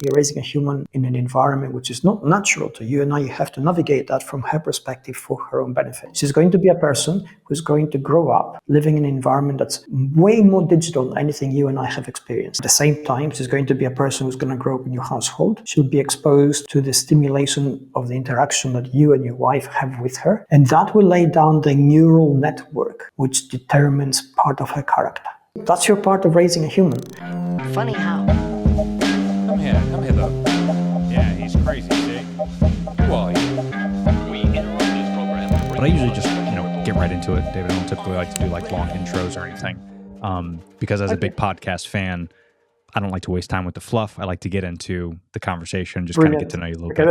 you're raising a human in an environment which is not natural to you, and now you have to navigate that from her perspective for her own benefit. She's going to be a person who's going to grow up living in an environment that's way more digital than anything you and I have experienced. At the same time, she's going to be a person who's going to grow up in your household. She'll be exposed to the stimulation of the interaction that you and your wife have with her, and that will lay down the neural network which determines part of her character. That's your part of raising a human. Funny how. Come here, though. Yeah, he's crazy, see? Who are you? We interrupt this program. But I usually just, get right into it. David, I don't typically like to do like long intros or anything. Because as a big podcast fan, I don't like to waste time with the fluff. I like to get into the conversation, just kind of get to know you a little bit.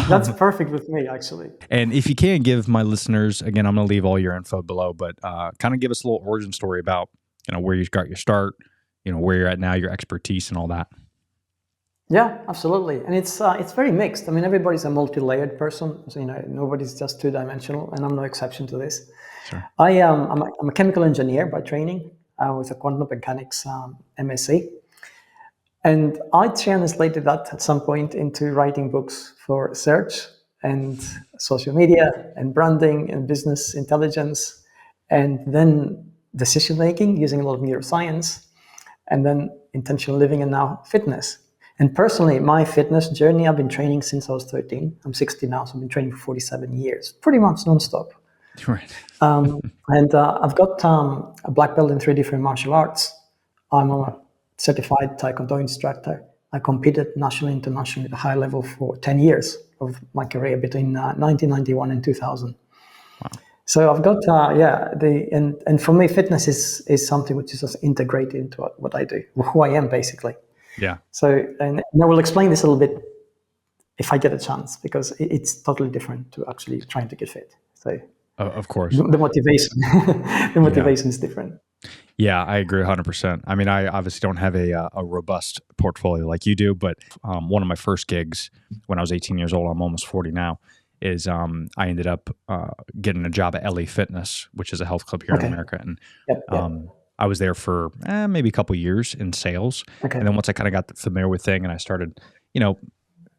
That's perfect with me, actually. And if you can give my listeners, again, I'm going to leave all your info below, but kind of give us a little origin story about, where you got your start, where you're at now, your expertise and all that. Yeah, absolutely. And it's very mixed. I mean, everybody's a multi-layered person. So, nobody's just two-dimensional, and I'm no exception to this. Sure. I'm a chemical engineer by training with a quantum mechanics MSc. And I translated that at some point into writing books for search and social media and branding and business intelligence, and then decision-making using a lot of neuroscience, and then intentional living, and now fitness. And personally, my fitness journey, I've been training since I was 13. I'm 60 now, so I've been training for 47 years, pretty much nonstop. Right. And I've got a black belt in 3 different martial arts. I'm a certified Taekwondo instructor. I competed nationally, internationally at a high level for 10 years of my career between 1991 and 2000. Wow. So I've got, and for me, fitness is something which is just integrated into what I do, who I am, basically. Yeah. So, and I will explain this a little bit if I get a chance, because it's totally different to actually trying to get fit. So, of course, the motivation is different. Yeah, I agree 100%. I mean, I obviously don't have a robust portfolio like you do, but one of my first gigs when I was 18 years old, I'm almost 40 now, is I ended up getting a job at LA Fitness, which is a health club here in America. And I was there for maybe a couple years in sales. Okay. And then once I kind of got familiar with thing and I started,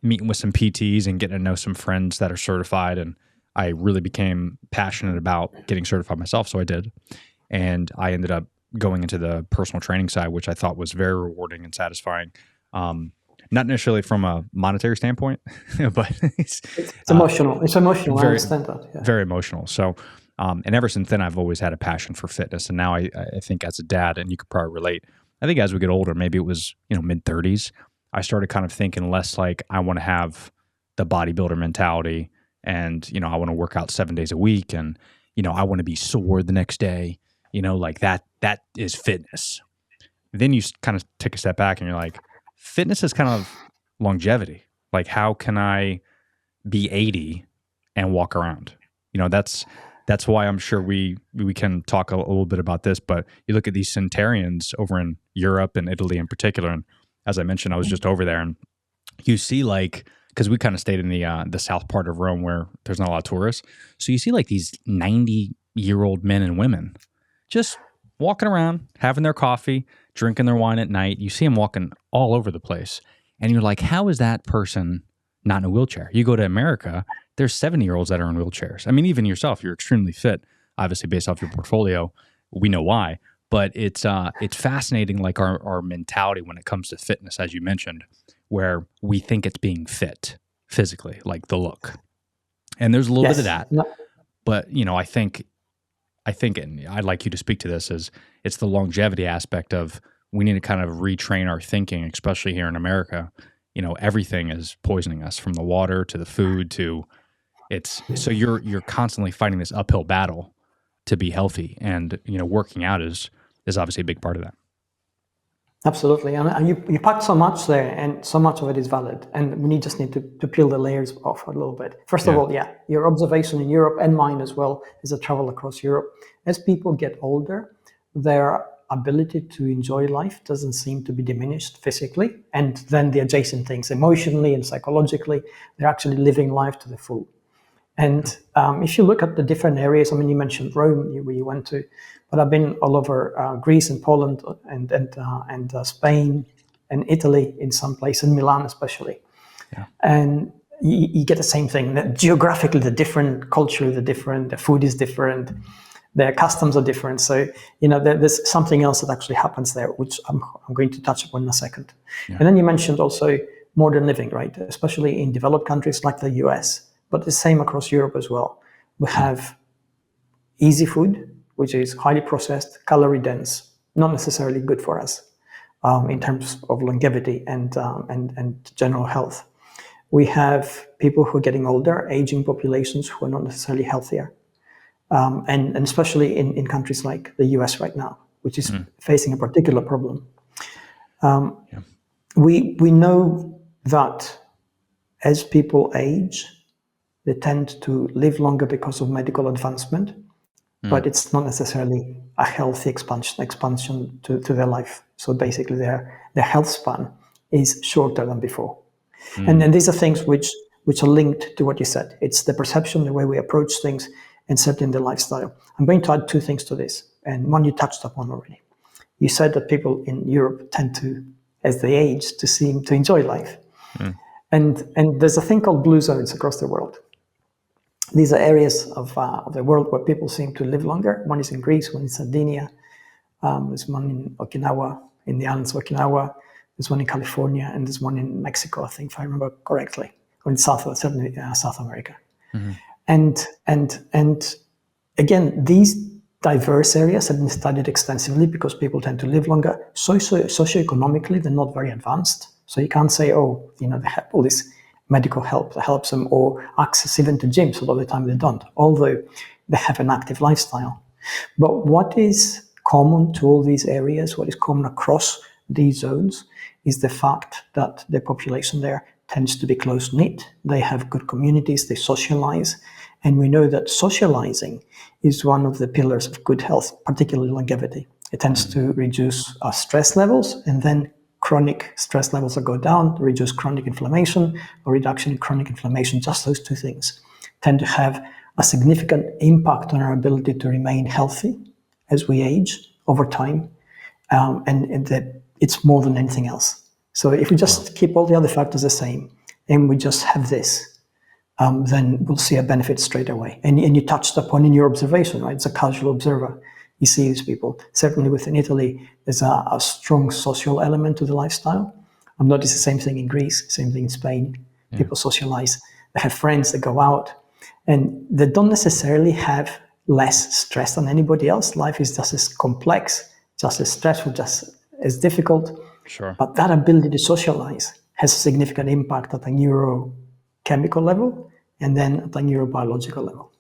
meeting with some PTs and getting to know some friends that are certified, and I really became passionate about getting certified myself. So I did. And I ended up going into the personal training side, which I thought was very rewarding and satisfying. Not necessarily from a monetary standpoint, but it's emotional. It's emotional. Very, I understand that. Yeah. Very emotional. So, and ever since then, I've always had a passion for fitness. And now I think as a dad, and you could probably relate, I think as we get older, maybe it was, mid 30s, I started kind of thinking less like I want to have the bodybuilder mentality and, I want to work out 7 days a week and, I want to be sore the next day, like that is fitness. Then you kind of take a step back and you're like, fitness is kind of longevity. Like, how can I be 80 and walk around? That's why I'm sure we can talk a little bit about this, but you look at these centenarians over in Europe and Italy in particular. And as I mentioned, I was just over there, and you see because we kind of stayed in the south part of Rome where there's not a lot of tourists. So you see like these 90-year-old men and women just walking around, having their coffee, drinking their wine at night. You see them walking all over the place. And you're like, how is that person not in a wheelchair? You go to America, there's 70-year-olds that are in wheelchairs. I mean, even yourself, you're extremely fit, obviously based off your portfolio. We know why. But it's fascinating, like our mentality when it comes to fitness, as you mentioned, where we think it's being fit physically, like the look. And there's a little bit of that. No. But, I think, and I'd like you to speak to this, is it's the longevity aspect of we need to kind of retrain our thinking, especially here in America. Everything is poisoning us, from the water to the food to so you're constantly fighting this uphill battle to be healthy, and working out is obviously a big part of that. Absolutely, and you packed so much there, and so much of it is valid, and we just need to peel the layers off a little bit. First of all, your observation in Europe, and mine as well, as I travel across Europe, as people get older, their ability to enjoy life doesn't seem to be diminished physically, and then the adjacent things, emotionally and psychologically, they're actually living life to the full. And if you look at the different areas, I mean, you mentioned Rome, where you went to, but I've been all over Greece and Poland and Spain, and Italy in some places, Milan especially. Yeah. And you get the same thing. That geographically, the different culture, the food is different, their customs are different. So, there's something else that actually happens there, which I'm going to touch upon in a second. Yeah. And then you mentioned also modern living, right? Especially in developed countries like the US, but the same across Europe as well. We have easy food, which is highly processed, calorie dense, not necessarily good for us in terms of longevity and general health. We have people who are getting older, aging populations who are not necessarily healthier. And especially in countries like the US right now, which is facing a particular problem. We know that as people age, they tend to live longer because of medical advancement, but it's not necessarily a healthy expansion to their life. So basically their health span is shorter than before. And these are things which are linked to what you said. It's the perception, the way we approach things, and certainly the lifestyle. I'm going to add two things to this, and one you touched upon already. You said that people in Europe tend to, as they age, to seem to enjoy life. And there's a thing called blue zones across the world. These are areas of the world where people seem to live longer. One is in Greece, one in Sardinia. There's one in Okinawa, in the islands of Okinawa. There's one in California, and there's one in Mexico, I think, if I remember correctly, or in South America. And again, these diverse areas have been studied extensively because people tend to live longer. Socioeconomically, they're not very advanced. So you can't say, they have all this medical help that helps them, or access even to gyms. A lot of the time they don't, although they have an active lifestyle. But what is common to all these areas, what is common across these zones, is the fact that the population there tends to be close-knit. They have good communities, they socialize, and we know that socializing is one of the pillars of good health, particularly longevity. It tends to reduce our stress levels, and then chronic stress levels that go down, reduce chronic inflammation, or reduction in chronic inflammation. Just those two things tend to have a significant impact on our ability to remain healthy as we age over time, and that it's more than anything else. So if we just keep all the other factors the same, and we just have this, then we'll see a benefit straight away. And you touched upon in your observation, right? It's a casual observer. You see these people. Certainly within Italy, there's a strong social element to the lifestyle. I've noticed the same thing in Greece, same thing in Spain. People socialize, they have friends, they go out, and they don't necessarily have less stress than anybody else. Life is just as complex, just as stressful, just as difficult. Sure. But that ability to socialize has a significant impact at a neurochemical level and then at a neurobiological level.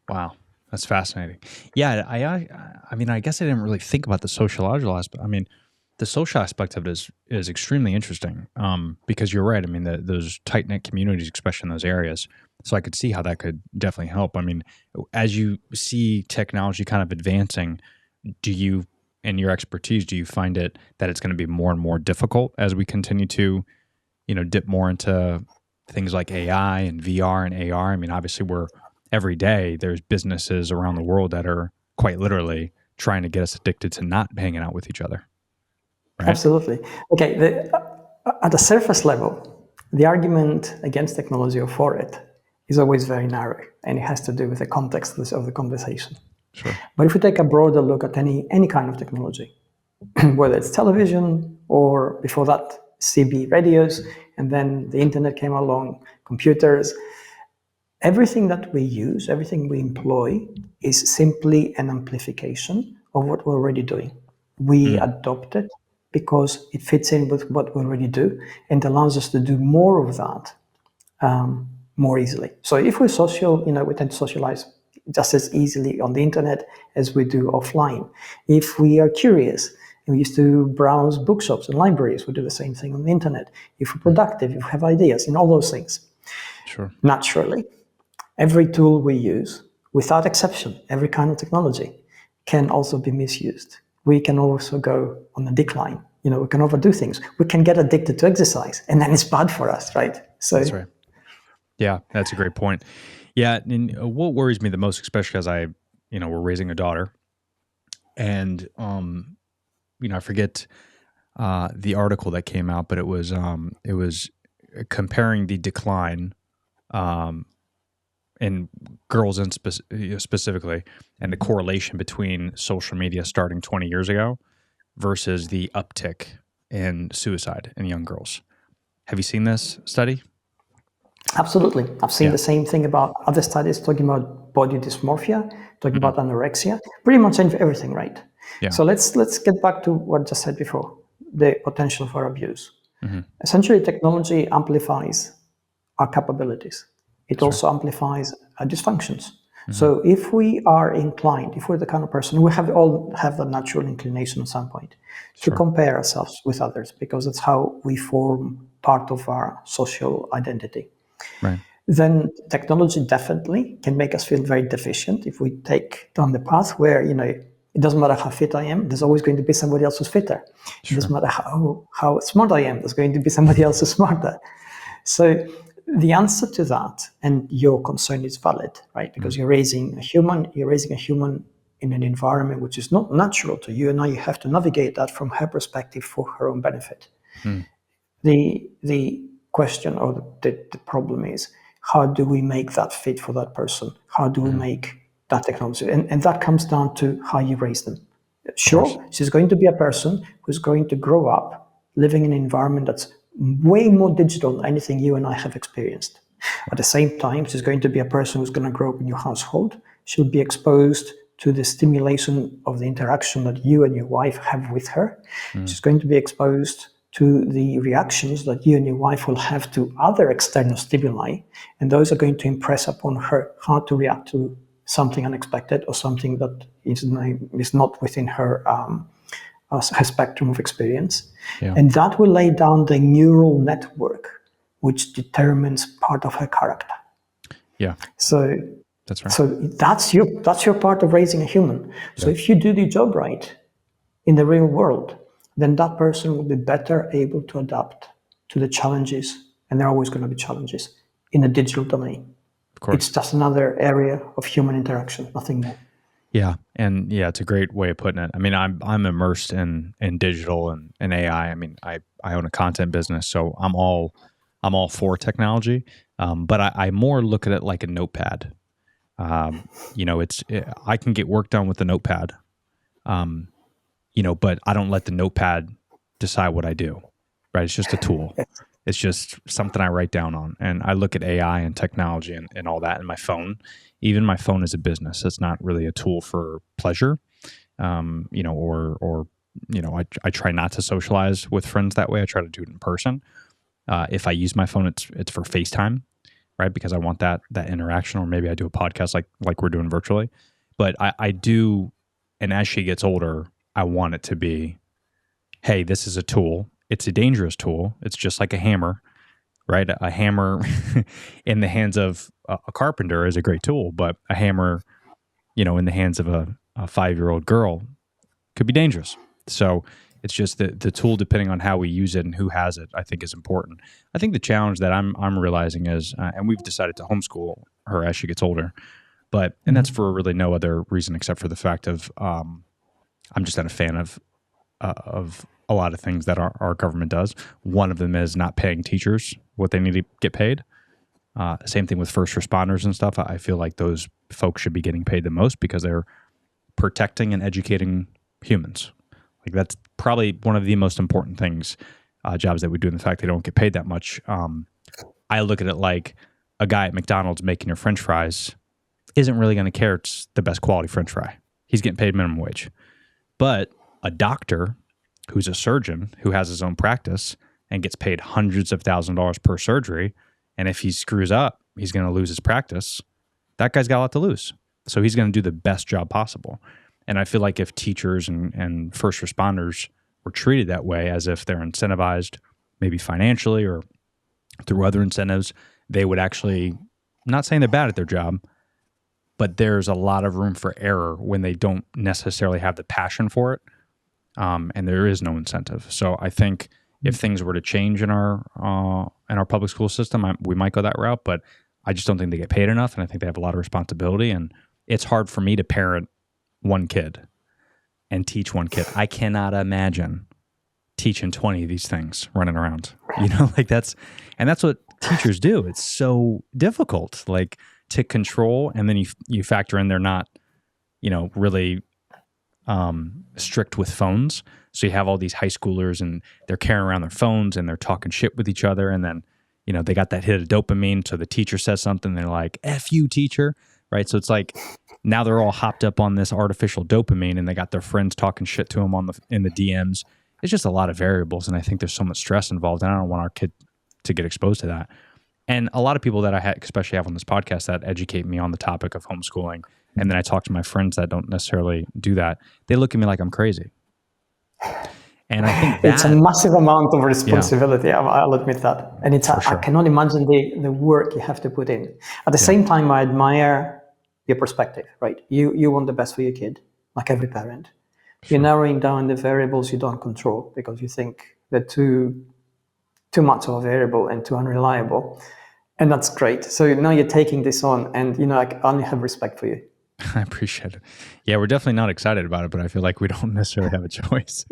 Wow. That's fascinating. Yeah, I mean, I guess I didn't really think about the sociological aspect. I mean, the social aspect of it is extremely interesting because you're right. I mean, those tight-knit communities, especially in those areas. So I could see how that could definitely help. I mean, as you see technology kind of advancing, in your expertise, do you find that it's going to be more and more difficult as we continue to, dip more into things like AI and VR and AR? I mean, obviously every day there's businesses around the world that are quite literally trying to get us addicted to not hanging out with each other. Right? Absolutely. Okay. At a surface level, the argument against technology or for it is always very narrow, and it has to do with the context of the conversation. Sure. But if we take a broader look at any kind of technology, whether it's television or before that, CB radios, and then the internet came along, computers, everything that we use, everything we employ is simply an amplification of what we're already doing. We adopt it because it fits in with what we already do and allows us to do more of that more easily. So if we're social, we tend to socialize just as easily on the internet as we do offline. If we are curious, and we used to browse bookshops and libraries, we do the same thing on the internet. If we're productive, if we have ideas, all those things. Sure. Naturally, every tool we use, without exception, every kind of technology can also be misused. We can also go on a decline. We can overdo things. We can get addicted to exercise, and then it's bad for us, right? So that's right. Yeah, that's a great point. Yeah, and what worries me the most, especially as we're raising a daughter, and I forget the article that came out, but it was comparing the decline in girls specifically, and the correlation between social media starting 20 years ago versus the uptick in suicide in young girls. Have you seen this study? Absolutely. I've seen Yeah. the same thing about other studies talking about body dysmorphia, talking about anorexia, pretty much everything, right? Yeah. So let's get back to what I just said before, the potential for abuse. Mm-hmm. Essentially, technology amplifies our capabilities. It also amplifies our dysfunctions. So if we are inclined, if we're the kind of person, we all have the natural inclination at some point to compare ourselves with others, because it's how we form part of our social identity. Right. Then technology definitely can make us feel very deficient if we take down the path where, it doesn't matter how fit I am, there's always going to be somebody else who's fitter. It doesn't matter how smart I am, there's going to be somebody else who's smarter. So the answer to that, and your concern is valid, right? Because you're raising a human in an environment which is not natural to you, and now you have to navigate that from her perspective for her own benefit. The question or the problem is, how do we make that fit for that person? How do we make that technology? And that comes down to how you raise them. Sure, she's going to be a person who's going to grow up living in an environment that's way more digital than anything you and I have experienced. At the same time, she's going to be a person who's going to grow up in your household. She'll be exposed to the stimulation of the interaction that you and your wife have with her. She's going to be exposed to the reactions that you and your wife will have to other external stimuli, and those are going to impress upon her how to react to something unexpected or something that is not within her spectrum of experience. Yeah. And that will lay down the neural network which determines part of her character. Yeah. So That's right. So that's your part of raising a human. So if you do the job right in the real world, then that person will be better able to adapt to the challenges, and there are always going to be challenges in the digital domain. Of course. It's just another area of human interaction, nothing more. Yeah. And yeah, it's a great way of putting it. I mean, I'm immersed in digital and AI. I mean, I own a content business, so I'm all for technology. But I more look at it like a notepad. I can get work done with a notepad. But I don't let the notepad decide what I do, right? It's just a tool. It's just something I write down on. And I look at AI and technology and all that in my phone. Even my phone is a business. It's not really a tool for pleasure. I try not to socialize with friends that way. I try to do it in person. If I use my phone, it's for FaceTime, right? Because I want that interaction, or maybe I do a podcast like we're doing virtually. But I do, and as she gets older, I want it to be, hey, this is a tool. It's a dangerous tool. It's just like a hammer, right? A hammer in the hands of a carpenter is a great tool, but a hammer, in the hands of a 5-year-old girl could be dangerous. So it's just the tool, depending on how we use it and who has it, I think is important. I think the challenge that I'm realizing is, and we've decided to homeschool her as she gets older, and that's for really no other reason except for the fact of I'm just not a fan of a lot of things that our government does. One of them is not paying teachers what they need to get paid. Same thing with first responders and stuff. I feel like those folks should be getting paid the most because they're protecting and educating humans. Like that's probably one of the most important things, jobs that we do. And the fact they don't get paid that much. I look at it like a guy at McDonald's making your French fries isn't really going to care it's the best quality French fry. He's getting paid minimum wage. But a doctor who's a surgeon who has his own practice and gets paid hundreds of thousands of dollars per surgery, and if he screws up, he's going to lose his practice. That guy's got a lot to lose. So he's going to do the best job possible. And I feel like if teachers and first responders were treated that way, as if they're incentivized maybe financially or through other incentives, they would actually, not saying they're bad at their job, but there's a lot of room for error when they don't necessarily have the passion for it, and there is no incentive. So I think if things were to change in our public school system, we might go that route. But I just don't think they get paid enough, and I think they have a lot of responsibility. And it's hard for me to parent one kid and teach one kid. I cannot imagine teaching 20 of these things running around, like that's what teachers do. It's so difficult, like, to control. And then you factor in they're not, really strict with phones. So you have all these high schoolers and they're carrying around their phones and they're talking shit with each other. And then, they got that hit of dopamine. So the teacher says something, they're like, F you, teacher. Right. So it's like, now they're all hopped up on this artificial dopamine and they got their friends talking shit to them in the DMs. It's just a lot of variables. And I think there's so much stress involved. And I don't want our kid to get exposed to that. And a lot of people that I especially have on this podcast that educate me on the topic of homeschooling. And then I talk to my friends that don't necessarily do that. They look at me like I'm crazy. And I think it's a massive amount of responsibility. Yeah. I'll admit that. And I cannot imagine the work you have to put in. At the same time, I admire your perspective, right? You want the best for your kid, like every parent. Sure. You're narrowing down the variables you don't control because you think they're too much of a variable and too unreliable. And that's great. So now you're taking this on and, I only have respect for you. I appreciate it. Yeah, we're definitely not excited about it, but I feel like we don't necessarily have a choice.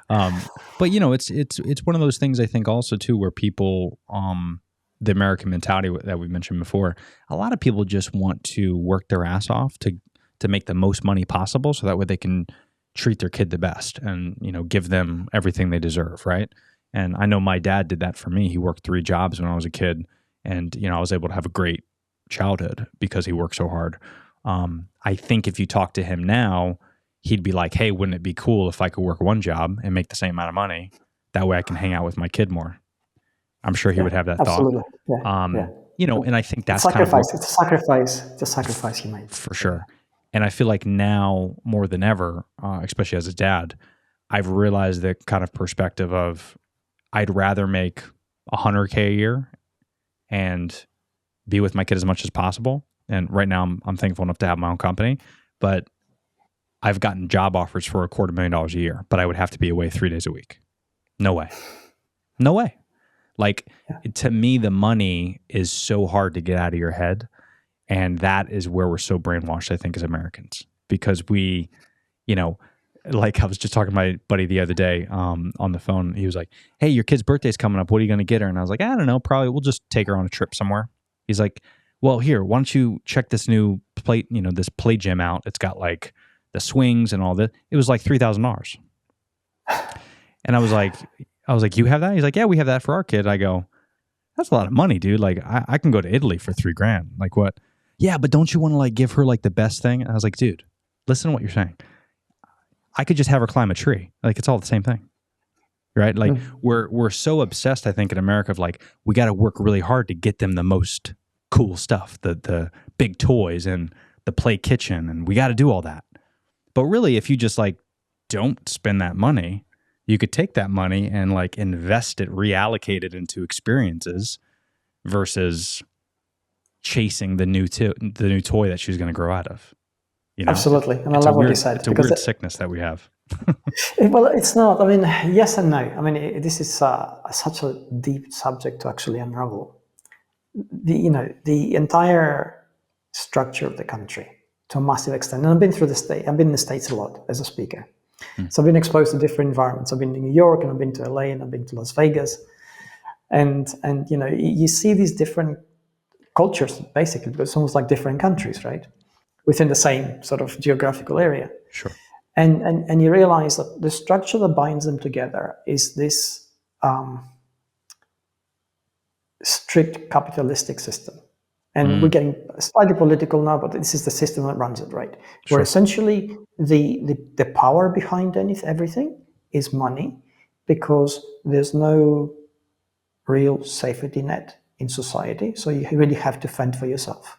But it's one of those things I think also too, where people, the American mentality that we mentioned before, a lot of people just want to work their ass off to make the most money possible, so that way they can treat their kid the best and give them everything they deserve, right? And I know my dad did that for me. He worked 3 jobs when I was a kid, and I was able to have a great childhood because he worked so hard. I think if you talk to him now, he'd be like, hey, wouldn't it be cool if I could work 1 job and make the same amount of money? That way I can hang out with my kid more. I'm sure he would have that absolutely. thought. And I think that's sacrifice. It's a sacrifice. It's a sacrifice he made. For sure. And I feel like now more than ever, especially as a dad, I've realized the kind of perspective of I'd rather make $100K a year and be with my kid as much as possible. And right now I'm thankful enough to have my own company, but I've gotten job offers for $250,000 a year, but I would have to be away 3 days a week. No way. Like, to me, the money is so hard to get out of your head. And that is where we're so brainwashed, I think, as Americans, because we, like I was just talking to my buddy the other day on the phone. He was like, hey, your kid's birthday's coming up. What are you going to get her? And I was like, I don't know. Probably we'll just take her on a trip somewhere. He's like, well, here, why don't you check this new this play gym out? It's got like the swings and all that. It was like $3,000. And I was like, you have that? He's like, yeah, we have that for our kid. I go, that's a lot of money, dude. Like, I can go to Italy for $3,000. Like, what? Yeah, but don't you want to like give her like the best thing? And I was like, dude, listen to what you're saying. I could just have her climb a tree. Like, it's all the same thing. Right? Like, we're so obsessed, I think, in America of like, we got to work really hard to get them the most cool stuff, the big toys and the play kitchen, and we got to do all that. But really, if you just like don't spend that money, you could take that money and like invest it, reallocate it into experiences versus chasing the new toy that she's going to grow out of. Absolutely. And I love what you said. It's a weird sickness that we have. Well, it's not. I mean, yes and no. I mean, this is such a deep subject to actually unravel. The entire structure of the country to a massive extent. And I've been through I've been in the States a lot as a speaker. So I've been exposed to different environments. I've been to New York and I've been to LA and I've been to Las Vegas. And you see these different cultures, basically, but it's almost like different countries, right? Within the same sort of geographical area. Sure. And you realize that the structure that binds them together is this strict capitalistic system. And we're getting slightly political now, but this is the system that runs it, right? Sure. Where essentially the power behind everything is money, because there's no real safety net in society. So you really have to fend for yourself.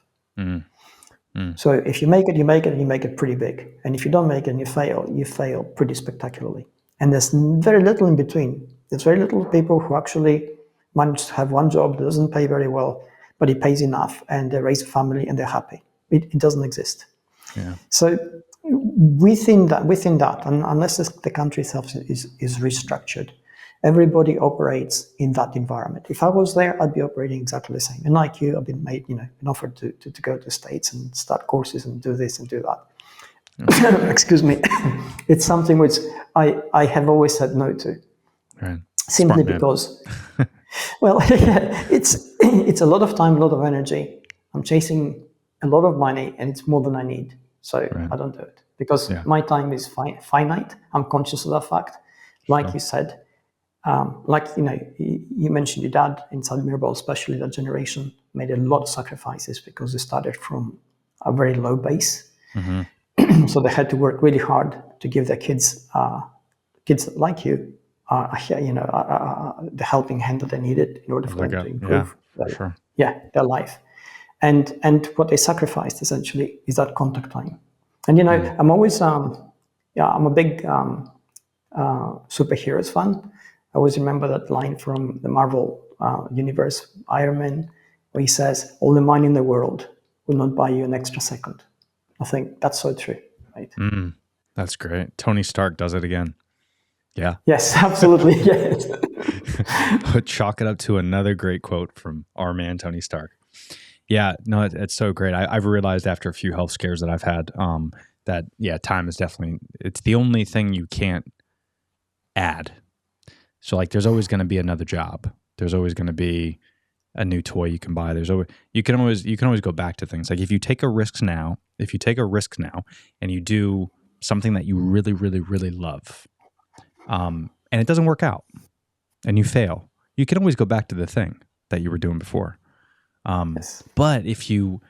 So if you make it, you make it, and you make it pretty big. And if you don't make it and you fail pretty spectacularly. And there's very little in between. There's very little people who actually manage to have one job that doesn't pay very well, but it pays enough, and they raise a family and they're happy. It doesn't exist. Yeah. So within that, and unless the country itself is restructured, everybody operates in that environment. If I was there, I'd be operating exactly the same. And like you, I've been made, been offered to go to the States and start courses and do this and do that. Excuse me. It's something which I have always said no to, Right. simply Smart man. because, well, it's a lot of time, a lot of energy. I'm chasing a lot of money, and it's more than I need. So Right. I don't do it because Yeah. my time is finite. I'm conscious of that fact. Like Sure. you said, you mentioned your dad inside Mirabel, especially that generation, made a lot of sacrifices because they started from a very low base. Mm-hmm. So they had to work really hard to give their kids like you, the helping hand that they needed in order for them to Yeah, improve, for sure. their life. And what they sacrificed essentially is that contact time. And I'm always, I'm a big superheroes fan. I always remember that line from the Marvel universe, Iron Man, where he says, "All the money in the world will not buy you an extra second." I think that's so true, right? That's great. Tony Stark does it again. Yeah. Yes, absolutely. Yes. But chalk it up to another great quote from our man, Tony Stark. Yeah, no, it's so great. I've realized after a few health scares that I've had that, yeah, time is definitely, it's the only thing you can't add. So like there's always going to be another job. There's always going to be a new toy you can buy. You can always go back to things. Like if you take a risk now and you do something that you really, really, really love, and it doesn't work out and you fail, you can always go back to the thing that you were doing before. Yes. But if you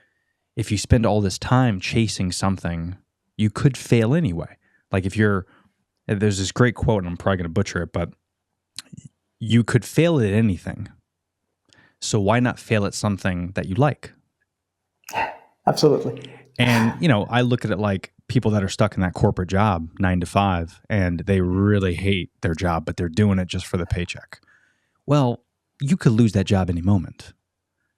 spend all this time chasing something, you could fail anyway. Like there's this great quote, and I'm probably going to butcher it, but you could fail at anything. So why not fail at something that you like? Absolutely. And, I look at it like people that are stuck in that corporate job, 9 to 5, and they really hate their job, but they're doing it just for the paycheck. Well, you could lose that job any moment.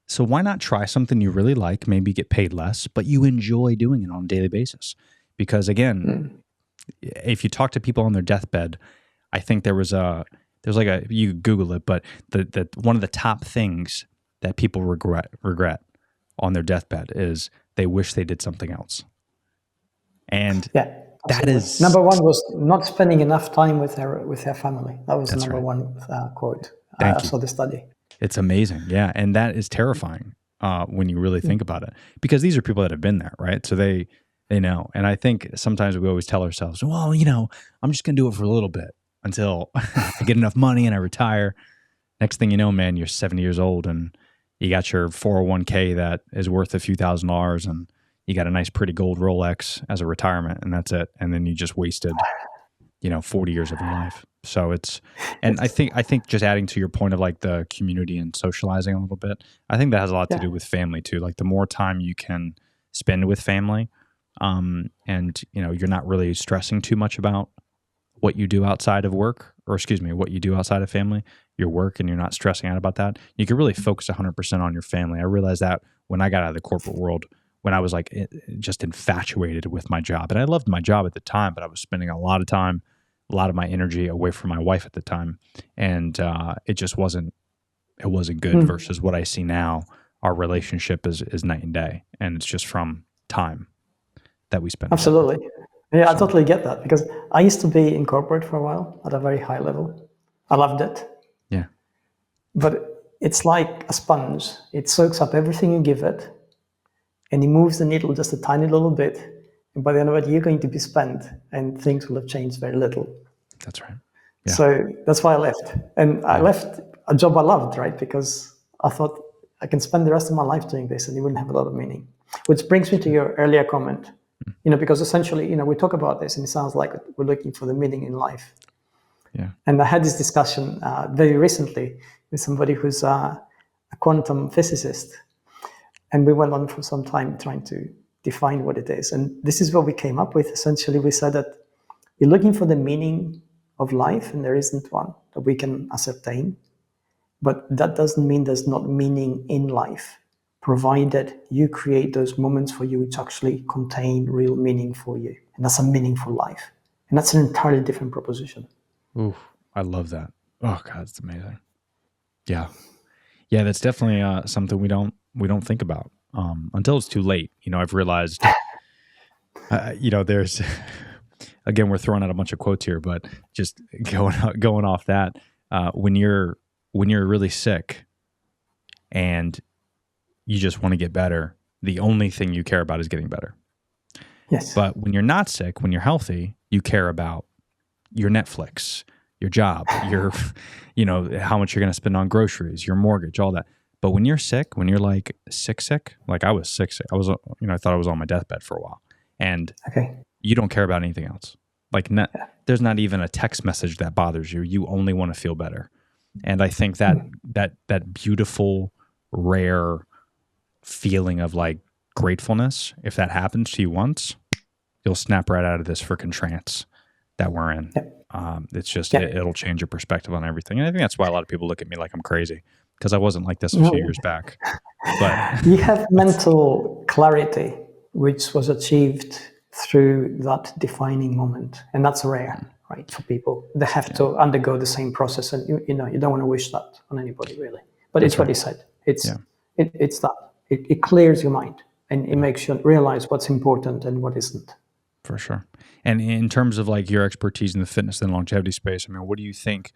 So why not try something you really like, maybe get paid less, but you enjoy doing it on a daily basis? Because again, if you talk to people on their deathbed, I think there's you Google it, but the one of the top things that people regret on their deathbed is they wish they did something else. And that is number one was not spending enough time with their family. That was the number one quote. I saw the study. It's amazing. Yeah. And that is terrifying when you really think about it, because these are people that have been there, right? So they know. And I think sometimes we always tell ourselves, well, I'm just going to do it for a little bit until I get enough money and I retire. Next thing you know, man, you're 70 years old and you got your 401k that is worth a few $1,000s and you got a nice pretty gold Rolex as a retirement, and that's it. And then you just wasted, 40 years of your life. So I think just adding to your point of like the community and socializing a little bit, I think that has a lot to do with family too. Like the more time you can spend with family, and you're not really stressing too much about what you do outside of work, or what you do outside of family, your work, and you're not stressing out about that, you can really focus 100% on your family. I realized that when I got out of the corporate world, when I was like just infatuated with my job. And I loved my job at the time, but I was spending a lot of my energy away from my wife at the time. And it just wasn't good versus what I see now. Our relationship is night and day. And it's just from time that we spend. Absolutely. Yeah, I totally get that, because I used to be in corporate for a while at a very high level. I loved it. Yeah. But it's like a sponge. It soaks up everything you give it, and it moves the needle just a tiny little bit. And by the end of it, you're going to be spent, and things will have changed very little. That's right. Yeah. So that's why I left. And I left a job I loved, right? Because I thought I can spend the rest of my life doing this and it wouldn't have a lot of meaning. Which brings me to your earlier comment. Because essentially, we talk about this and it sounds like we're looking for the meaning in life. Yeah. And I had this discussion very recently with somebody who's a quantum physicist. And we went on for some time trying to define what it is. And this is what we came up with. Essentially, we said that you're looking for the meaning of life, and there isn't one that we can ascertain. But that doesn't mean there's not meaning in life, provided you create those moments for you which actually contain real meaning for you. And that's a meaningful life. And that's an entirely different proposition. Ooh, I love that. Oh God, it's amazing. Yeah. Yeah, that's definitely something we don't think about until it's too late. I've realized, there's, again, we're throwing out a bunch of quotes here, but just going off that, when you're really sick and you just want to get better, the only thing you care about is getting better. Yes. But when you're not sick, when you're healthy, you care about your Netflix, your job, your, how much you're going to spend on groceries, your mortgage, all that. But when you're sick, when you're like sick, like I was sick, I was, I thought I was on my deathbed for a while, and you don't care about anything else. Like there's not even a text message that bothers you. You only want to feel better. And I think that that beautiful, rare feeling of like gratefulness, if that happens to you once, you'll snap right out of this freaking trance that we're in. It's just, it'll change your perspective on everything. And I think that's why a lot of people look at me like I'm crazy, because I wasn't like this a few years back. But you have mental clarity, which was achieved through that defining moment. And that's rare, right? For people, they have to undergo the same process. And you don't want to wish that on anybody, really. But that's it's what you said. It's that. It clears your mind, and it makes you realize what's important and what isn't. For sure. And in terms of like your expertise in the fitness and longevity space, I mean, what do you think,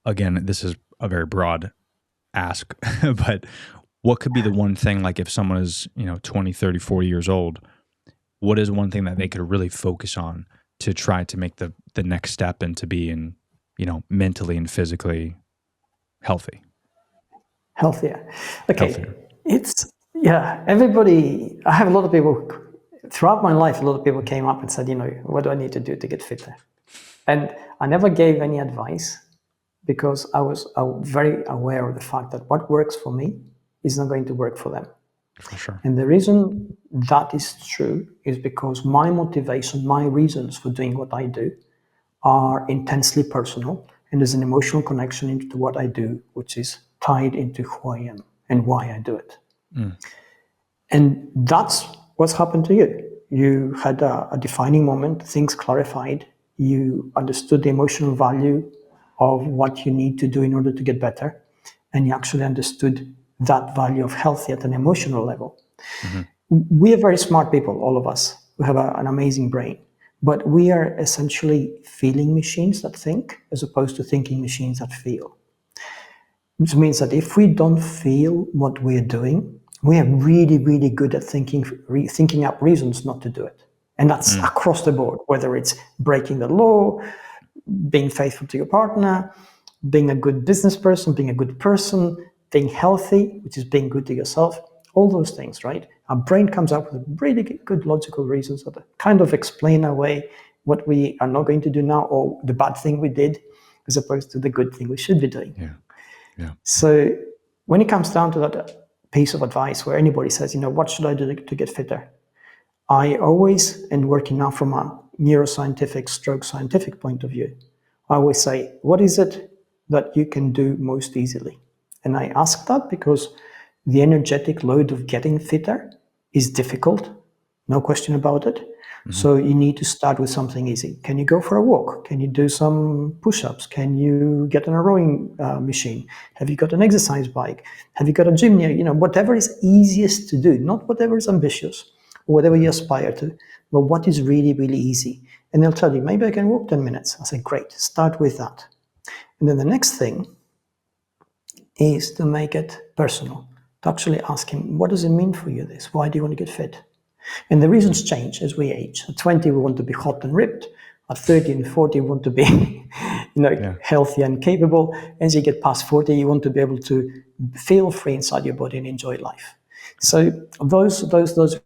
again, this is a very broad ask, but what could be the one thing, like if someone is, 20, 30, 40 years old, what is one thing that they could really focus on to try to make the next step into being, mentally and physically healthy? Healthier. Okay. Everybody, I have a lot of people, throughout my life, a lot of people came up and said, what do I need to do to get fitter? And I never gave any advice, because I was very aware of the fact that what works for me is not going to work for them. For sure. And the reason that is true is because my motivation, my reasons for doing what I do are intensely personal, and there's an emotional connection into what I do, which is tied into who I am and why I do it. And that's what's happened to you. You had a defining moment, things clarified, you understood the emotional value of what you need to do in order to get better, and you actually understood that value of healthy at an emotional level. We are very smart people, all of us. We have an amazing brain, but we are essentially feeling machines that think, as opposed to thinking machines that feel. Which means that if we don't feel what we're doing, we are really, really good at thinking up reasons not to do it. And that's across the board, whether it's breaking the law, being faithful to your partner, being a good business person, being a good person, being healthy, which is being good to yourself, all those things, right? Our brain comes up with really good logical reasons that kind of explain away what we are not going to do now, or the bad thing we did, as opposed to the good thing we should be doing. So when it comes down to that piece of advice where anybody says, what should I do to get fitter? I always, and working now from a neuroscientific stroke scientific point of view, I always say, what is it that you can do most easily? And I ask that because the energetic load of getting fitter is difficult, no question about it. So you need to start with something easy. Can you go for a walk? Can you do some push-ups? Can you get on a rowing machine? Have you got an exercise bike? Have you got a gym near? Whatever is easiest to do, not whatever is ambitious or whatever you aspire to, but what is really, really easy. And they'll tell you, maybe I can walk 10 minutes. I say, great, start with that. And then the next thing is to make it personal, to actually ask him, what does it mean for you, this? Why do you want to get fit? And the reasons change as we age. At 20, we want to be hot and ripped. At 30 and 40, we want to be healthy and capable. As you get past 40, you want to be able to feel free inside your body and enjoy life. So those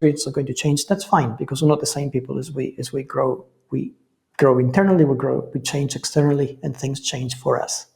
reasons are going to change. That's fine, because we're not the same people as we grow. We grow internally, we change externally, and things change for us.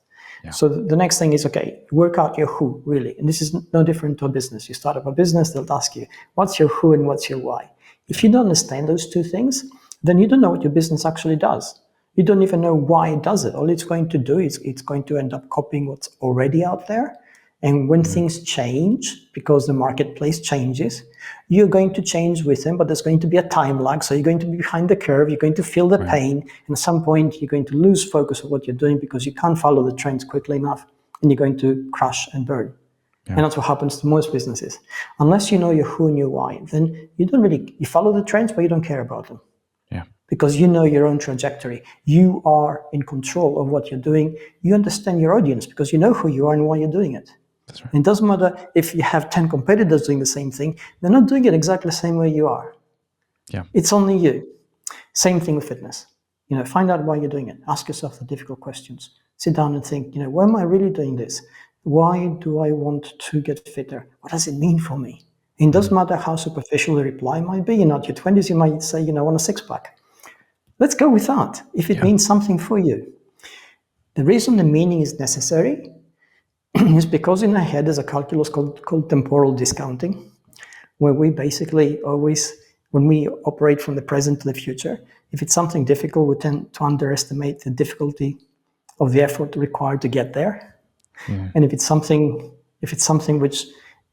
So the next thing is, work out your who, really. And this is no different to a business. You start up a business, they'll ask you, what's your who and what's your why? If you don't understand those two things, then you don't know what your business actually does. You don't even know why it does it. All it's going to do is it's going to end up copying what's already out there. And when things change, because the marketplace changes, you're going to change with them, but there's going to be a time lag. So you're going to be behind the curve. You're going to feel the pain. And at some point, you're going to lose focus of what you're doing because you can't follow the trends quickly enough, and you're going to crash and burn. And that's what happens to most businesses. Unless you know your who and your why, then you follow the trends, but you don't care about them. because you know your own trajectory. You are in control of what you're doing. You understand your audience because you know who you are and why you're doing it. That's right. And it doesn't matter if you have 10 competitors doing the same thing, they're not doing it exactly the same way you are. Yeah. It's only you. Same thing with fitness. Find out why you're doing it. Ask yourself the difficult questions. Sit down and think, why am I really doing this? Why do I want to get fitter? What does it mean for me? It doesn't matter how superficial the reply might be. At your 20s, you might say, I want a six-pack. Let's go with that, if it means something for you. The reason the meaning is necessary is because in our head there's a calculus called temporal discounting, where we basically always, when we operate from the present to the future, if it's something difficult, we tend to underestimate the difficulty of the effort required to get there. Yeah. And if it's something which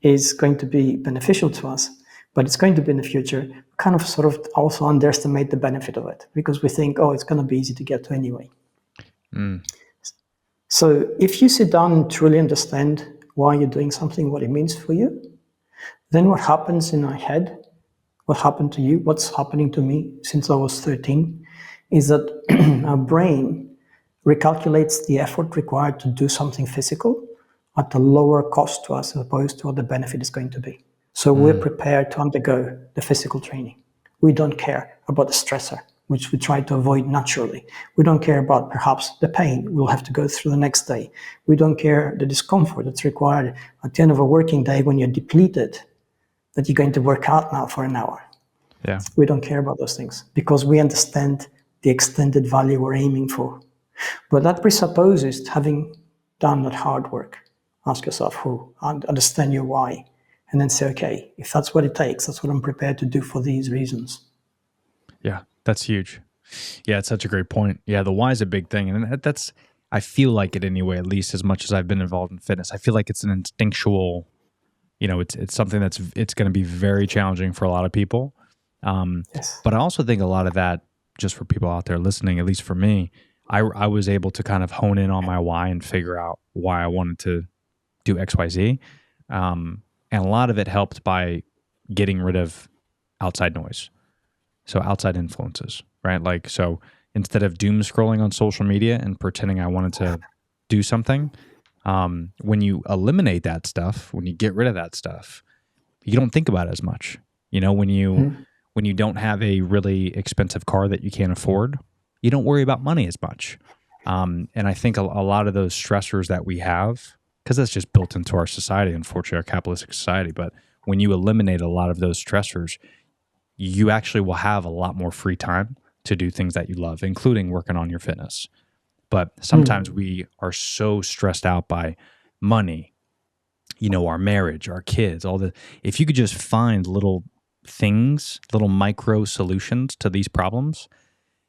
is going to be beneficial to us, but it's going to be in the future, we kind of sort of also underestimate the benefit of it because we think, it's going to be easy to get to anyway. So if you sit down and truly understand why you're doing something, what it means for you, then what happens in our head, what happened to you, what's happening to me since I was 13, is that our brain recalculates the effort required to do something physical at a lower cost to us as opposed to what the benefit is going to be. So we're prepared to undergo the physical training. We don't care about the stressor, which we try to avoid naturally. We don't care about perhaps the pain we'll have to go through the next day. We don't care the discomfort that's required at the end of a working day when you're depleted, that you're going to work out now for an hour. Yeah. We don't care about those things because we understand the extended value we're aiming for. But that presupposes having done that hard work. Ask yourself who, and understand your why, and then say, okay, if that's what it takes, that's what I'm prepared to do for these reasons. Yeah, that's huge. Yeah, it's such a great point. Yeah, the why is a big thing. And that's, I feel like it anyway, at least as much as I've been involved in fitness. I feel like it's an instinctual, it's something it's going to be very challenging for a lot of people. Yes. But I also think a lot of that, just for people out there listening, at least for me, I was able to kind of hone in on my why and figure out why I wanted to do X, Y, Z. And a lot of it helped by getting rid of outside noise. So outside influences, right? Like, so instead of doom scrolling on social media and pretending I wanted to do something, when you eliminate that stuff, when you get rid of that stuff, you don't think about it as much. When you don't have a really expensive car that you can't afford, you don't worry about money as much. And I think a lot of those stressors that we have, because that's just built into our society, unfortunately, our capitalistic society. But when you eliminate a lot of those stressors, you actually will have a lot more free time to do things that you love, including working on your fitness. But sometimes we are so stressed out by money, our marriage, our kids, if you could just find little things, little micro solutions to these problems,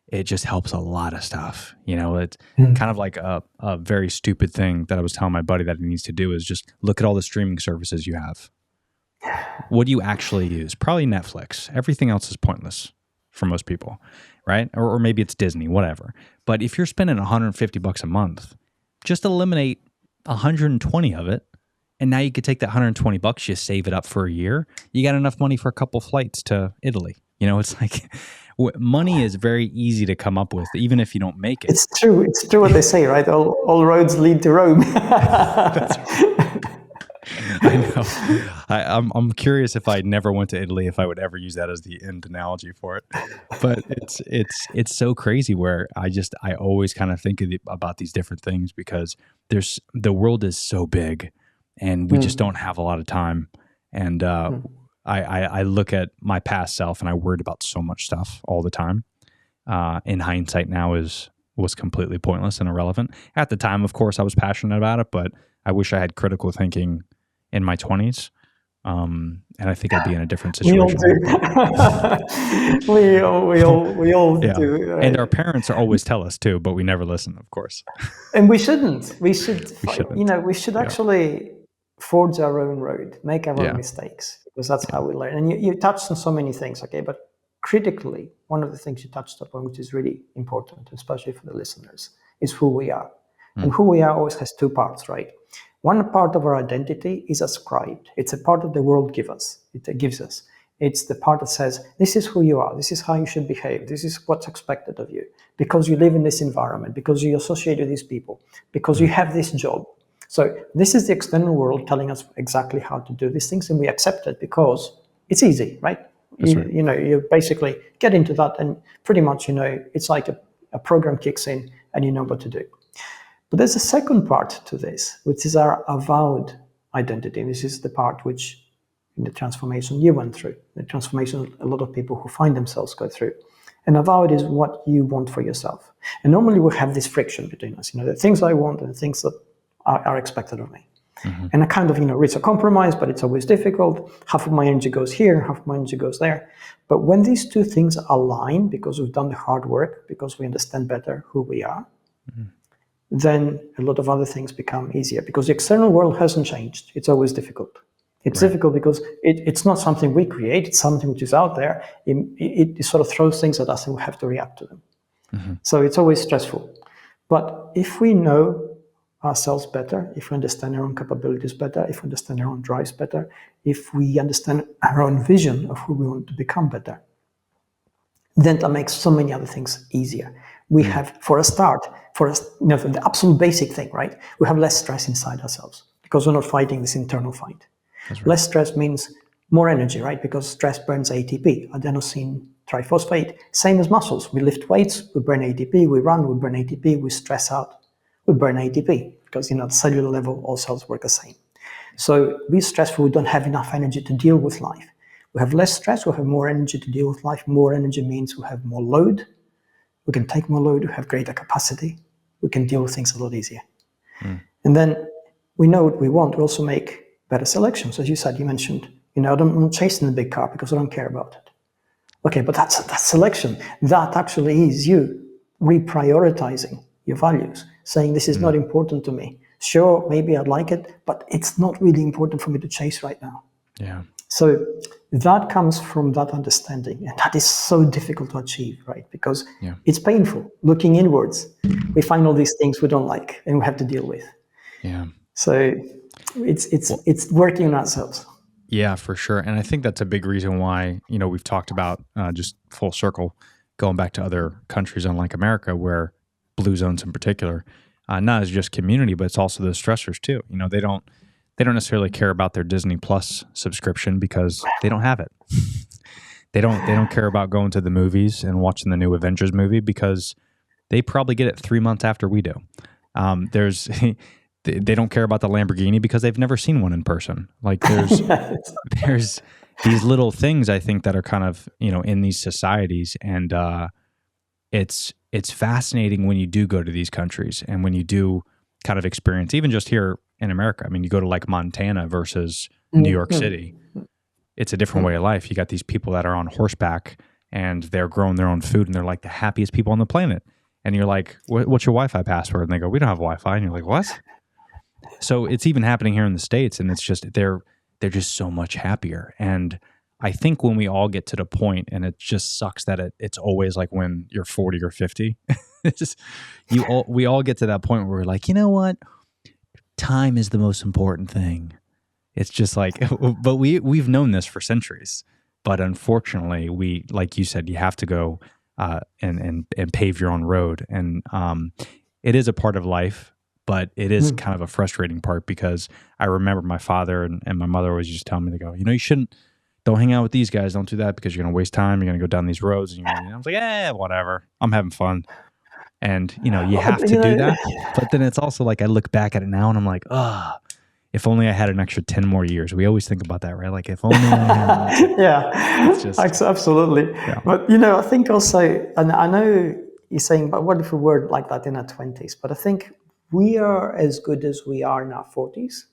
it just helps a lot of stuff. It's kind of like a very stupid thing that I was telling my buddy that he needs to do is just look at all the streaming services you have. What do you actually use? Probably Netflix. Everything else is pointless for most people, right? Or maybe it's Disney, whatever. But if you're spending $150 a month, just eliminate 120 of it. And now you could take that $120, you save it up for a year. You got enough money for a couple flights to Italy. It's like money is very easy to come up with, even if you don't make it. It's true. It's true what they say, right? All roads lead to Rome. That's right. I know. I'm curious if I never went to Italy, if I would ever use that as the end analogy for it. But it's so crazy where I always kind of think about these different things because the world is so big and we just don't have a lot of time. And I look at my past self and I worried about so much stuff all the time. In hindsight now was completely pointless and irrelevant. At the time, of course, I was passionate about it, but I wish I had critical thinking in my 20s. And I think I'd be in a different situation. We all yeah. do. Right? And our parents always tell us too, but we never listen, of course. And we shouldn't. We should Yeah. actually forge our own road, make our own mistakes, because that's how we learn. And you touched on so many things, okay? But critically, one of the things you touched upon, which is really important, especially for the listeners, is who we are. And who we are always has two parts, right? One part of our identity is ascribed. It's a part of the world gives us. It's the part that says, this is who you are, this is how you should behave, this is what's expected of you, because you live in this environment, because you associate with these people, because you have this job. So this is the external world telling us exactly how to do these things, and we accept it because it's easy, right? You know, you basically get into that, and pretty much, you know, it's like a program kicks in and you know what to do. But there's a second part to this, which is our avowed identity. This is the part which, in the transformation you went through, the transformation a lot of people who find themselves go through. And avowed is what you want for yourself. And normally we have this friction between us, you know, the things I want and the things that are expected of me. And I kind of, you know, reach a compromise, but it's always difficult. Half of my energy goes here, half of my energy goes there. But when these two things align, because we've done the hard work, because we understand better who we are, then a lot of other things become easier, because the external world hasn't changed. It's always difficult. It's difficult because it's not something we create. It's something which is out there. It sort of throws things at us and we have to react to them. So it's always stressful. But if we know ourselves better, if we understand our own capabilities better, if we understand our own drives better, if we understand our own vision of who we want to become better, then that makes so many other things easier. We have, for a start, you know, the absolute basic thing, right? We have less stress inside ourselves because we're not fighting this internal fight. Less stress means more energy, right? Because stress burns ATP, adenosine triphosphate, same as muscles. We lift weights, we burn ATP, we run, we burn ATP, we stress out, we burn ATP, because, you know, at the cellular level, all cells work the same. So we're stressful, we don't have enough energy to deal with life. We have less stress, we have more energy to deal with life. More energy means we have more load. We can take more load, we have greater capacity. We can deal with things a lot easier. And then we know what we want. We also make better selections. As you said, you mentioned, you know, I'm not chasing the big car because I don't care about it. Okay, but that's selection. That actually is you reprioritizing your values, saying this is not important to me. Sure, maybe I'd like it, but it's not really important for me to chase right now. Yeah. So that comes from that understanding, and that is so difficult to achieve, right? Because it's painful. Looking inwards, we find all these things we don't like and we have to deal with. Yeah. So it's working on ourselves. Yeah, for sure. And I think that's a big reason why, you know, we've talked about just full circle, going back to other countries unlike America, where blue zones in particular, not as just community, but it's also the stressors too. You know, they don't necessarily care about their Disney Plus subscription because they don't have it. They don't care about going to the movies and watching the new Avengers movie because they probably get it 3 months after we do. They don't care about the Lamborghini because they've never seen one in person. Like there's these little things, I think, that are kind of, you know, in these societies, and it's fascinating when you do go to these countries and when you do kind of experience, even just here in America. I mean, you go to like Montana versus New York City. It's a different way of life. You got these people that are on horseback and they're growing their own food and they're like the happiest people on the planet. And you're like, what's your Wi-Fi password? And they go, we don't have Wi-Fi. And you're like, what? So it's even happening here in the States, and it's just they're just so much happier. And I think when we all get to the point, and it just sucks that it's always like when you're 40 or 50, we all get to that point where we're like, you know what, time is the most important thing. It's just like, but we've known this for centuries, but unfortunately, we, like you said, you have to go and pave your own road, and it is a part of life. But it is kind of a frustrating part, because I remember my father and my mother always used to tell me, they go, you know, don't hang out with these guys. Don't do that because you're going to waste time. You're going to go down these roads. And I was like, whatever. I'm having fun. And, you know, you have to do that. But then it's also like, I look back at it now and I'm like, if only I had an extra 10 more years. We always think about that, right? Like, if only I had. Absolutely. Yeah. But, you know, I think also, and I know you're saying, but what if we were like that in our 20s? But I think we are as good as we are in our 40s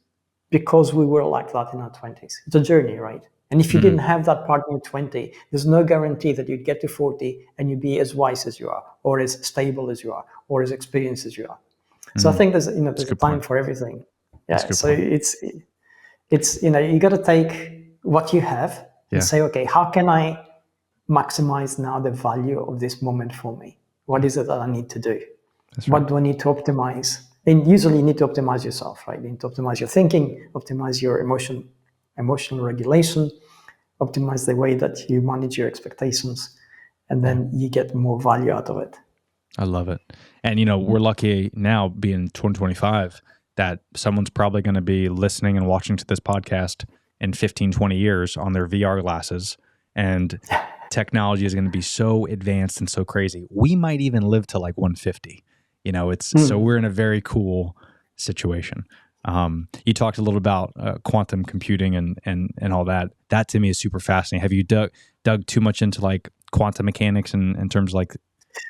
because we were like that in our 20s. It's a journey, right? And if you didn't have that part in your 20, there's no guarantee that you'd get to 40 and you'd be as wise as you are, or as stable as you are, or as experienced as you are. So I think there's a time for everything. Yeah. So it's you got to take what you have and say, okay, how can I maximize now the value of this moment for me? What is it that I need to do? What do I need to optimize? And usually you need to optimize yourself, right? You need to optimize your thinking, optimize your emotional regulation, optimize the way that you manage your expectations, and then you get more value out of it. I love it. And, we're lucky now being 2025 that someone's probably going to be listening and watching to this podcast in 15, 20 years on their VR glasses. And technology is going to be so advanced and so crazy. We might even live to like 150. So we're in a very cool situation. You talked a little about quantum computing and all that. That to me is super fascinating. Have you dug too much into like quantum mechanics in terms of like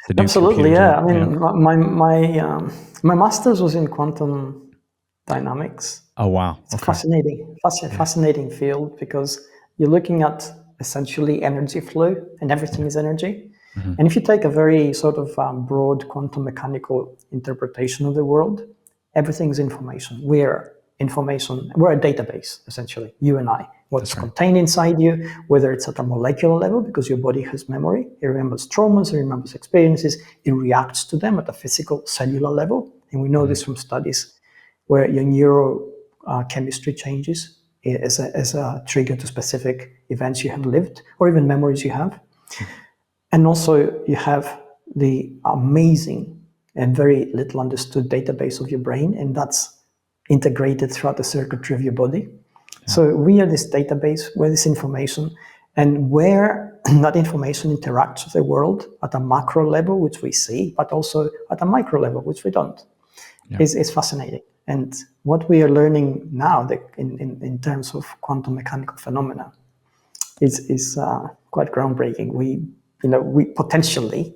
the new Absolutely, computers? yeah. I mean, my master's was in quantum dynamics. Oh, wow. It's a fascinating field because you're looking at essentially energy flow, and everything is energy. Mm-hmm. And if you take a very sort of broad quantum mechanical interpretation of the world, everything is information. We're a database, essentially, you and I. What's contained inside you, whether it's at a molecular level, because your body has memory, it remembers traumas, it remembers experiences, it reacts to them at a physical cellular level. And we know this from studies where your neurochemistry changes as a trigger to specific events you have lived, or even memories you have. And also you have the amazing and very little understood database of your brain, and that's integrated throughout the circuitry of your body. Yeah. So we are this database, we're this information, and where that information interacts with the world at a macro level, which we see, but also at a micro level, which we don't, is fascinating. And what we are learning now in terms of quantum mechanical phenomena is quite groundbreaking. We potentially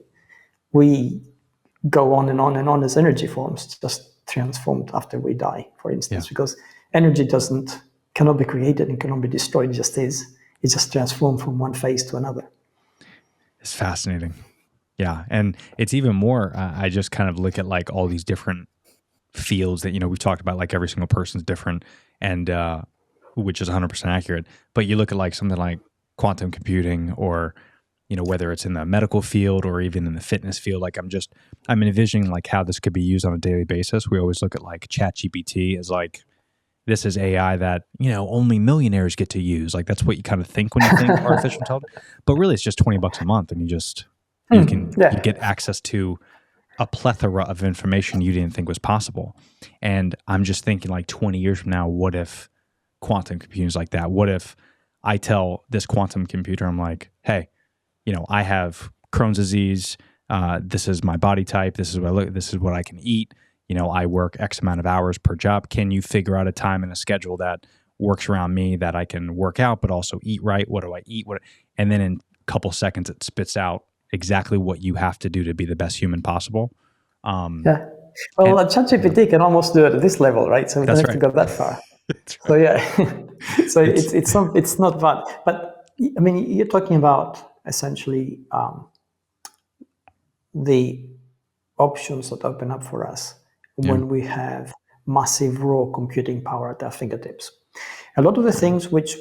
go on and on and on as energy forms, just transformed after we die, for instance, because energy cannot be created and cannot be destroyed. It just is. It's just transformed from one phase to another. It's fascinating. Yeah. And it's even more, I just kind of look at like all these different fields that, we've talked about, like every single person's different, and which is 100% accurate. But you look at like something like quantum computing, or whether it's in the medical field or even in the fitness field, like I'm envisioning like how this could be used on a daily basis. We always look at like ChatGPT as like, this is AI that, only millionaires get to use. Like that's what you kind of think when you think artificial intelligence, but really it's just $20 a month, and you get access to a plethora of information you didn't think was possible. And I'm just thinking like 20 years from now, what if quantum computing is like that? What if I tell this quantum computer, I'm like, hey, I have Crohn's disease. This is my body type. This is what I can eat. I work X amount of hours per job. Can you figure out a time and a schedule that works around me, that I can work out, but also eat right? What do I eat? And then in a couple seconds, it spits out exactly what you have to do to be the best human possible. Well, ChatGPT can almost do it at this level, right? So we don't have to go that far. So so it's not bad. But I mean, you're talking about essentially the options that open up for us when we have massive raw computing power at our fingertips. A lot of the things which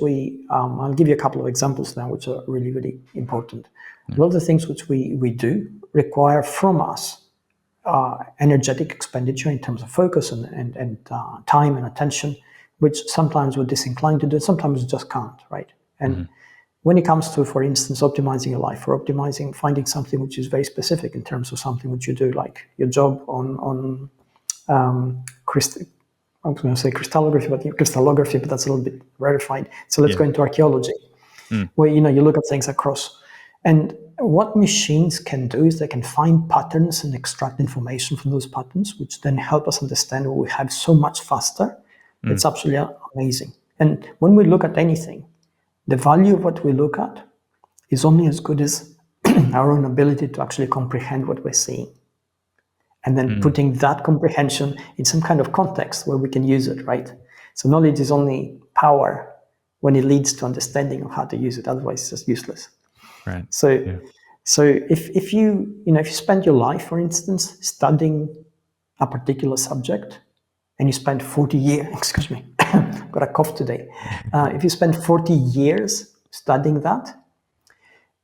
I'll give you a couple of examples now, which are really, really important. A lot of the things which we do require from us energetic expenditure in terms of focus and time and attention, which sometimes we're disinclined to do, sometimes we just can't, right? And when it comes to, for instance, optimizing your life, or finding something which is very specific in terms of something which you do, like your job on I was going to say crystallography, but that's a little bit rarefied. So let's go into archaeology, where you look at things across. And what machines can do is they can find patterns and extract information from those patterns, which then help us understand what we have so much faster. It's absolutely amazing. And when we look at anything, the value of what we look at is only as good as our own ability to actually comprehend what we're seeing. And then putting that comprehension in some kind of context where we can use it, right? So knowledge is only power when it leads to understanding of how to use it. Otherwise, it's just useless. Right. So if you spend your life, for instance, studying a particular subject, and you spend 40 years, excuse me, got a cough today. If you spend 40 years studying that,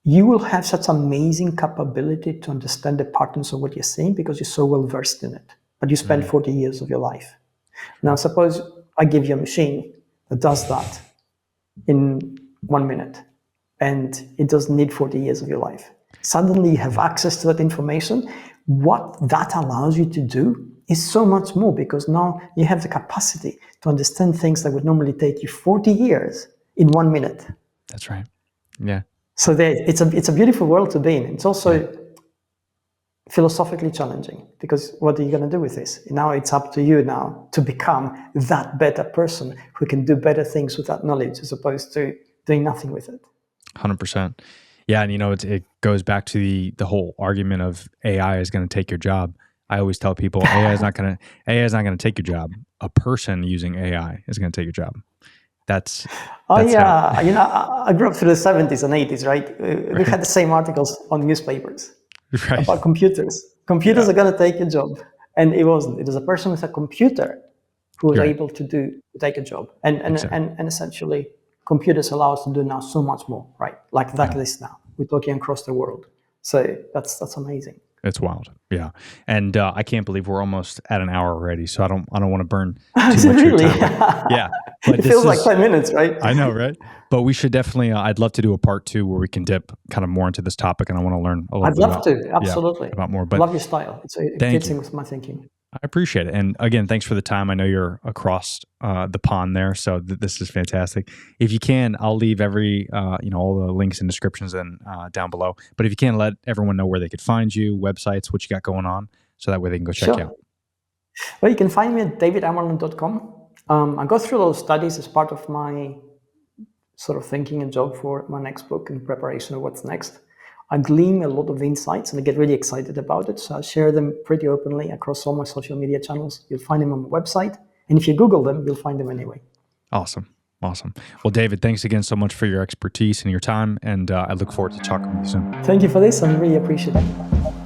you will have such amazing capability to understand the patterns of what you're seeing because you're so well versed in it. But you spend 40 years of your life. Now, suppose I give you a machine that does that in 1 minute. and it doesn't need 40 years of your life. Suddenly you have access to that information. What that allows you to do is so much more, because now you have the capacity to understand things that would normally take you 40 years in 1 minute. That's right. Yeah. So it's a beautiful world to be in. It's also philosophically challenging, because what are you going to do with this? Now it's up to you now to become that better person who can do better things with that knowledge, as opposed to doing nothing with it. 100%. Yeah, and it goes back to the whole argument of AI is going to take your job. I always tell people AI is not going to take your job. A person using AI is going to take your job. That's yeah. I grew up through the 70s and 80s, right? We had the same articles on newspapers about computers. Computers are going to take your job. And it wasn't. It was a person with a computer who was able to take a job. And essentially, computers allow us to do now so much more, right? Like this now. We're talking across the world. So that's amazing. It's wild. Yeah. And I can't believe we're almost at an hour already. So I don't want to burn too much of your time. Yeah. But it feels like 10 minutes, right? I know, right? But we should definitely, I'd love to do a part 2 where we can dip kind of more into this topic, and I want to learn a little bit about. I'd love to, absolutely. About more. But love your style. It fits in with my thinking. I appreciate it. And again, thanks for the time. I know you're across the pond there, so this is fantastic. If you can, I'll leave all the links and descriptions and down below. But if you can, let everyone know where they could find you, websites, what you got going on, so that way they can go check you out. Well, you can find me at davidamerland.com. I go through those studies as part of my sort of thinking and job for my next book in preparation of what's next. I glean a lot of insights and I get really excited about it. So I share them pretty openly across all my social media channels. You'll find them on my website. And if you Google them, you'll find them anyway. Awesome. Well, David, thanks again so much for your expertise and your time. And I look forward to talking with you soon. Thank you for this. I really appreciate it.